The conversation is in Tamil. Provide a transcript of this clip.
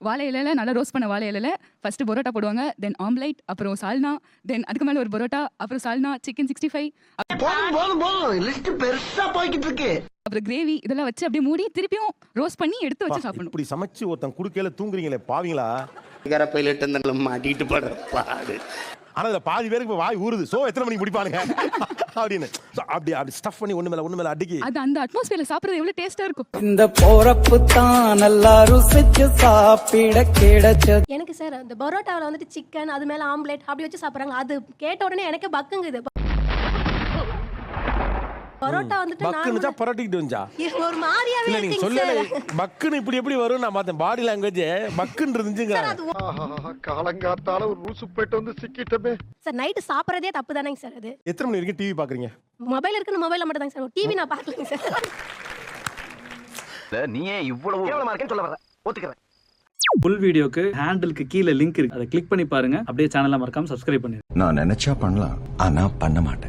வாழை இலையில நல்லா ரோஸ்ட் பண்ண வாழை இலையில ஃபர்ஸ்ட் பரோட்டா போடுவாங்க, தென் ஆம்லைட், அப்புறம் சால்னா, தென் அதுக்கு மேல ஒரு பரோட்டா, அப்புறம் சால்னா, சிக்கன் 65, லிஸ்ட் பெருசா போய்கிட்டு இருக்கு. அப்புறம் கிரேவி இதெல்லாம் வச்சு அப்படியே மூடி திருப்பியும் ரோஸ்ட் பண்ணி எடுத்து வச்சு சாப்பிடணும். இப்படி சமைச்சு ஒருத்தன் குடுக்கையில தூங்குறீங்களே பாவீங்களா? கரப்பையிலிட்டு இருந்தங்களை மாட்டிட்டு படுற பாடு. ஆனா இதுல பாதி பேருக்கு வாய் ஊறுது. சோ எத்தனை மணிக்கு முடிப்பானுங்க அப்படின்னு. அப்படி ஸ்டஃப் பண்ணி ஒண்ணு மேல அடுக்கி அது அந்த அட்மாஸ்பியர்ல சாப்பிடுறது எவ்வளவு டேஸ்டா இருக்கும். இந்த போறப்பு தான் நல்லா ருசிச்சு சாப்பிட கிடைச்சது. எனக்கு சார் இந்த பரோட்டாவில் வந்துட்டு சிக்கன் அது மேலே ஆம்லேட் அப்படி வச்சு சாப்பிட்றாங்க. அது கேட்ட உடனே எனக்கு பக்குங்குது. பரோட்டா வந்துட்டு பக்குனுச்சா பரோட்டிக்கிட்டு வந்துச்சா ஒரு மாதிரியாவே இல்ல நீங்க இருக்குங்க சொல்லல சார். பக்குன்னு இப்படி எப்படி வரும் நான் பார்த்தேன். பாடி லாங்குவேஜ் பக்குன்னு இருந்துச்சுங்க. காலங்காத்தால ஒரு ரூசு போயிட்டு வந்து சிக்கிட்டமே. சார் நைட்டு சாப்பிட்றதே தப்பு தானேங்க சார். அது எத்தனை மணி வரைக்கும் டிவி பாக்குறீங்க? மொபைல் இருக்குன்னு மொபைலில் மட்டும் தாங்க சார். டிவி நான் பார்க்கலங்க சார். நீ ஏன் இவ்வளவு கேவலமா இருக்கேன்னு சொல்ல வர ஒத்துக்கிறேன். ஃபுல் வீடியோக்கு ஹேண்டிலுக்கு கீழே லிங்க் இருக்கு. அதை கிளிக் பண்ணி பாருங்க. அப்படியே சேனலை மறக்காம சப்ஸ்கிரைப் பண்ணிருங்க. நான் நினைச்சா பண்ணலாம், ஆனா பண்ண மாட்டேன்.